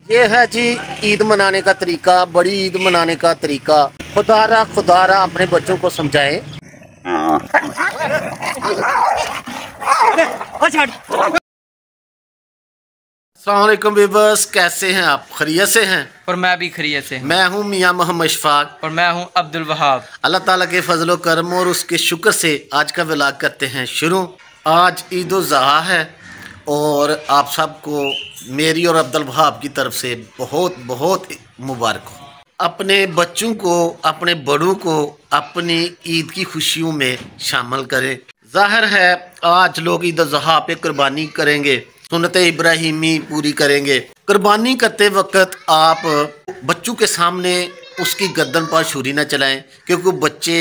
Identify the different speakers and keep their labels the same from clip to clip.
Speaker 1: ये है जी ईद मनाने का तरीका, बड़ी ईद मनाने का तरीका। खुदारा अपने बच्चों को समझाए। अस्सलाम वालेकुम व्यूअर्स, कैसे हैं आप? खैरियत से हैं?
Speaker 2: और मैं भी खैरियत से हूं।
Speaker 1: मैं हूं मियां मोहम्मद इशफाक
Speaker 2: और मैं हूं अब्दुल वहाब।
Speaker 1: अल्लाह ताला के फजलो करम और उसके शुक्र से आज का व्लॉग करते हैं शुरू। आज ईद उल ज़ुहा है और आप सबको मेरी और अब्दुल वहाब की तरफ से बहुत बहुत मुबारक हो। अपने बच्चों को, अपने बड़ों को अपनी ईद की खुशियों में शामिल करें। जाहिर है आज लोग ईद उल ज़ुहा पे कुर्बानी करेंगे, सुन्नत इब्राहिमी पूरी करेंगे। कुर्बानी करते वक्त आप बच्चों के सामने उसकी गर्दन पर छुरी न चलाएं, क्योंकि बच्चे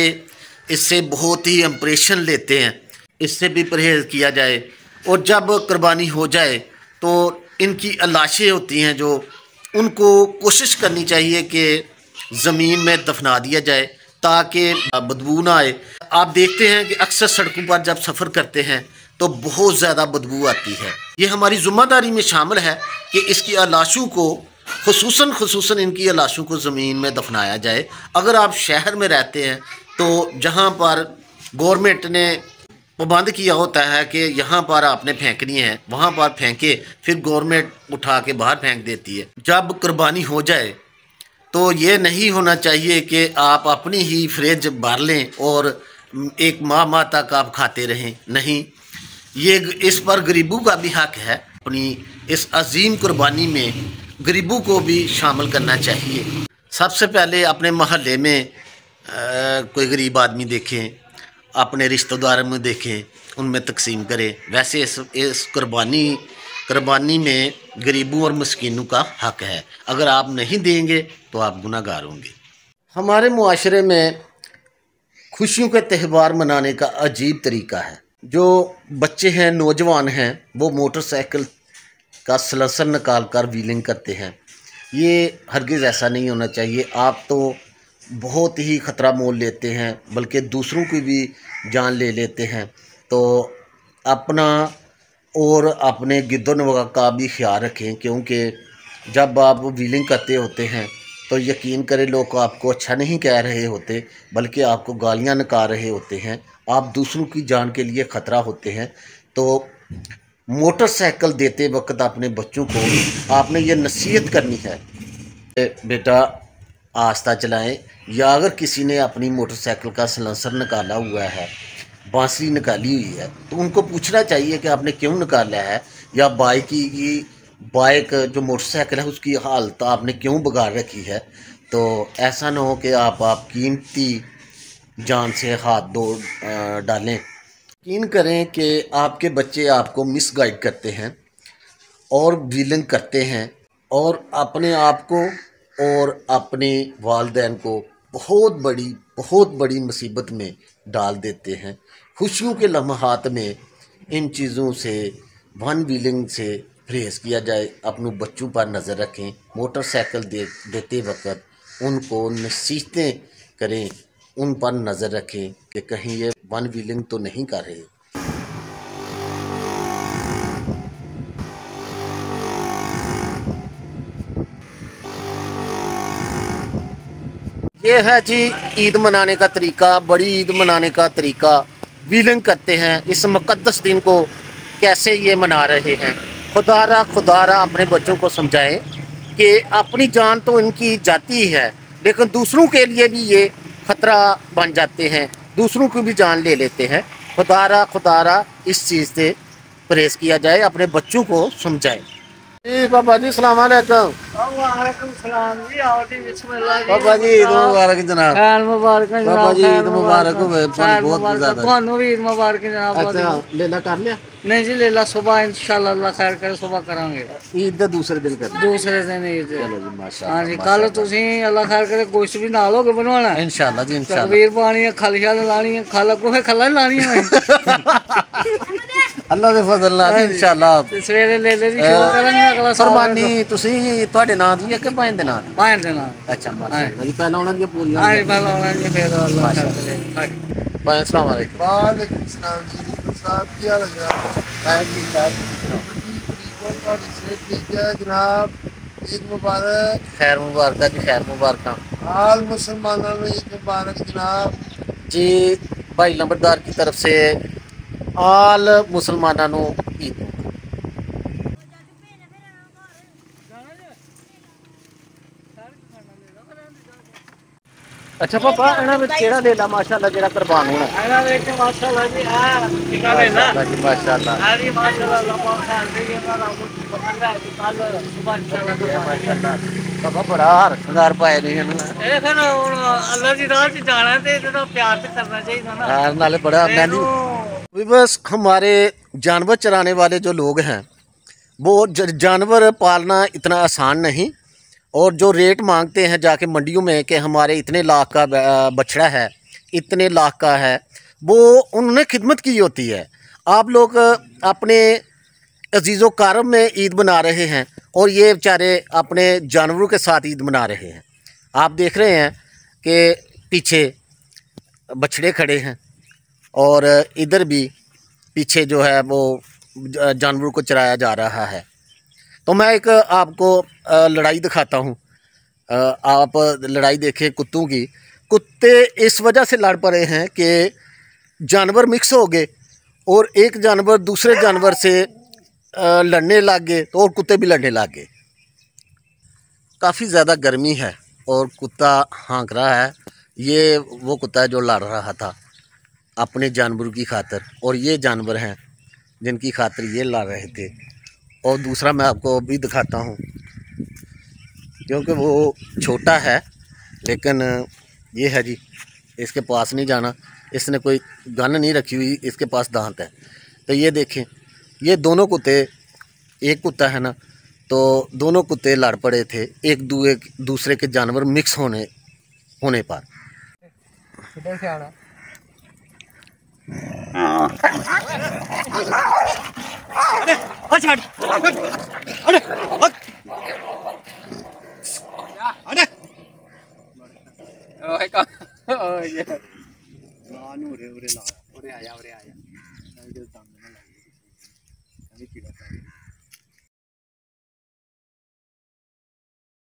Speaker 1: इससे बहुत ही इम्प्रेशन लेते हैं। इससे भी परहेज़ किया जाए। और जब कुर्बानी हो जाए तो इनकी लाशें होती हैं जो, उनको कोशिश करनी चाहिए कि ज़मीन में दफना दिया जाए ताकि बदबू ना आए। आप देखते हैं कि अक्सर सड़कों पर जब सफ़र करते हैं तो बहुत ज़्यादा बदबू आती है। ये हमारी ज़िम्मेदारी में शामिल है कि इसकी लाशों को खुसूसन इनकी लाशों को ज़मीन में दफनाया जाए। अगर आप शहर में रहते हैं तो जहाँ पर गवर्नमेंट ने पाबंद किया होता है कि यहाँ पर आपने फेंकनी है, वहाँ पर फेंके, फिर गवर्नमेंट उठा के बाहर फेंक देती है। जब कुर्बानी हो जाए तो ये नहीं होना चाहिए कि आप अपनी ही फ्रिज भर लें और एक माह तक आप खाते रहें। नहीं, ये इस पर गरीबों का भी हक है। अपनी इस अजीम कुर्बानी में गरीबों को भी शामिल करना चाहिए। सबसे पहले अपने महल्ले में कोई गरीब आदमी देखें, अपने रिश्तेदारों में देखें, उनमें तकसीम करें। वैसे इस कुर्बानी में गरीबों और मस्कीनों का हक है। अगर आप नहीं देंगे तो आप गुनाहगार होंगे। हमारे मुआशरे में खुशियों के त्यौहार मनाने का अजीब तरीका है। जो बच्चे हैं, नौजवान हैं, वो मोटरसाइकिल का सलेंसर निकाल कर व्हीलिंग करते हैं। ये हरगिज़ ऐसा नहीं होना चाहिए। आप तो बहुत ही ख़तरा मोल लेते हैं, बल्कि दूसरों की भी जान ले लेते हैं। तो अपना और अपने गिरदोनवा का भी ख्याल रखें, क्योंकि जब आप व्हीलिंग करते होते हैं तो यकीन करें लोग आपको अच्छा नहीं कह रहे होते, बल्कि आपको गालियां निकाल रहे होते हैं। आप दूसरों की जान के लिए ख़तरा होते हैं। तो मोटरसाइकिल देते वक्त अपने बच्चों को आपने ये नसीहत करनी है, बेटा आस्ता चलाएं। या अगर किसी ने अपनी मोटरसाइकिल का सलेंसर निकाला हुआ है, बांसुरी निकाली हुई है, तो उनको पूछना चाहिए कि आपने क्यों निकाला है। या बाइक जो मोटरसाइकिल है उसकी हालत आपने क्यों बिगाड़ रखी है। तो ऐसा ना हो कि आप कीमती जान से हाथ धो डालें। यकीन करें कि आपके बच्चे आपको मिसगाइड करते हैं और व्हीलिंग करते हैं और अपने आप को और अपने वालिदैन को बहुत बड़ी मुसीबत में डाल देते हैं। खुशियों के लम्हात में इन चीज़ों से, वन व्हीलिंग से परहेज़ किया जाए। अपने बच्चों पर नज़र रखें। मोटरसाइकिल देते वक्त उनको नसीहतें करें, उन पर नज़र रखें कि कहीं ये वन व्हीलिंग तो नहीं कर रहे। ये है जी ईद मनाने का तरीका, बड़ी ईद मनाने का तरीका। व्हीलिंग करते हैं। इस मुक़द्दस दिन को कैसे ये मना रहे हैं। खुदारा अपने बच्चों को समझाएं कि अपनी जान तो इनकी जाती ही है, लेकिन दूसरों के लिए भी ये ख़तरा बन जाते हैं, दूसरों की भी जान ले लेते हैं। खुदारा इस चीज़ से परहेज़ किया जाए, अपने बच्चों को समझाएं। जी बाबा जी, अस्सलाम वालेकुम।
Speaker 3: वालेकुम सलाम जी। आओ जी, बिस्मिल्लाह जी।
Speaker 1: बाबा जी ईद मुबारक जनाब।
Speaker 3: खैर मुबारक जनाब।
Speaker 1: बाबा जी ईद मुबारक हो, बहुत ज़्यादा।
Speaker 3: ਤੁਹਾਨੂੰ ਵੀ ईद मुबारक जनाब।
Speaker 1: अच्छा लेला कर लिया?
Speaker 3: नहीं जी, लेला सुबह इंशाल्लाह अल्लाह खैर करे सुबह करांगे।
Speaker 1: ईद दे दूसरे दिन कर।
Speaker 3: दूसरे दिन ईद।
Speaker 1: चलो जी माशाअल्लाह।
Speaker 3: हाँ जी, कल तुसी अल्लाह खैर करे गोश्त भी नाल होके बनवाना है
Speaker 1: इंशाल्लाह जी इंशाल्लाह।
Speaker 3: तकबीर पानी है, खलिया लानी है, खाला को है, खला लानी है।
Speaker 1: अल्लाह दे फजल नाल इंशाल्लाह।
Speaker 3: सवेरे लेले दी शो करांगे अगला साल।
Speaker 1: कुर्बानी तुसी ਤੁਹਾਡੇ ਨਾਂ ਦੀ ਹੈ कि भाई ਦੇ ਨਾਂ?
Speaker 3: भाई दे नाल।
Speaker 1: अच्छा माशाअल्लाह जी। पहला ਉਹਨਾਂ ਦੀਆਂ ਪੂਰੀਆਂ।
Speaker 3: हाँ जी, पहला होना जी, फिर अल्लाह खैर करे।
Speaker 1: भाई अस्सलाम वालेकुम।
Speaker 4: वालेकुम सलाम जी। साहब क्या लग रहा है? ठीक है जनाब। ईद मुबारक।
Speaker 1: खैर मुबारक जी, खैर मुबारक
Speaker 4: आल मुसलमानों में ईद मुबारक जनाब
Speaker 1: जी। भाई लंबरदार की तरफ से आल मुसलमानों ਨੂੰ ईद। अच्छा पापा ਇਹਨਾਂ ਵਿੱਚ ਕਿਹੜਾ ਲੈ ਲਾ ਮਾਸ਼ਾਅੱਲਾ ਜਿਹੜਾ ਕੁਰਬਾਨ ਹੋਣਾ
Speaker 3: ਇਹਨਾਂ ਵਿੱਚ ਮਾਸ਼ਾਅੱਲਾ ਜੀ ਆ ਕਿਹੜਾ ਲੈਣਾ
Speaker 1: ਮਾਸ਼ਾਅੱਲਾ ਜੀ ਮਾਸ਼ਾਅੱਲਾ
Speaker 3: ਆ ਜੀ ਮਾਸ਼ਾਅੱਲਾ ਅੱਲਾਹ ਖਾਨ ਦੇ ਇਹ ਵਾਲਾ ਕੁਝ ਪਸੰਦ ਹੈ ਕਿ ਕੱਲ ਸੁਬਾਹ
Speaker 1: ਮਾਸ਼ਾਅੱਲਾ ਪਾਪਾ ਬੜਾ ਹਰ ਸ਼ਿੰਗਾਰ ਪਾਏ ਨੇ ਇਹਨੂੰ
Speaker 3: ਇਹ ਫਿਰ ਹੁਣ ਅੱਲਾਹ ਦੀ ਰਾਹ 'ਚ ਜਾਣਾ ਤੇ ਇਹਦਾ प्यार ਤੇ करना चाहिए ना
Speaker 1: यार नाले बड़ा मैंने बस हमारे जानवर चराने वाले जो लोग हैं वो जानवर पालना इतना आसान नहीं, और जो रेट मांगते हैं जाके मंडियों में कि हमारे इतने लाख का बछड़ा है, इतने लाख का है, वो उन्होंने खिदमत की होती है। आप लोग अपने अजीज़ो कारम में ईद मना रहे हैं और ये बेचारे अपने जानवरों के साथ ईद मना रहे हैं। आप देख रहे हैं कि पीछे बछड़े खड़े हैं और इधर भी पीछे जो है वो जानवरों को चराया जा रहा है। तो मैं एक आपको लड़ाई दिखाता हूँ। आप लड़ाई देखें कुत्तों की। कुत्ते इस वजह से लड़ पड़े हैं कि जानवर मिक्स हो गए और एक जानवर दूसरे जानवर से लड़ने लग गए तो और कुत्ते भी लड़ने लग गए। काफ़ी ज़्यादा गर्मी है और कुत्ता हाँक रहा है। ये वो कुत्ता है जो लड़ रहा था अपने जानवरों की खातिर, और ये जानवर हैं जिनकी खातिर ये लड़ रहे थे। और दूसरा मैं आपको भी दिखाता हूँ क्योंकि वो छोटा है, लेकिन ये है जी, इसके पास नहीं जाना। इसने कोई गन नहीं रखी हुई, इसके पास दांत है। तो ये देखें, ये दोनों कुत्ते, एक कुत्ता है ना, तो दोनों कुत्ते लड़ पड़े थे एक दूसरे के जानवर मिक्स होने पर।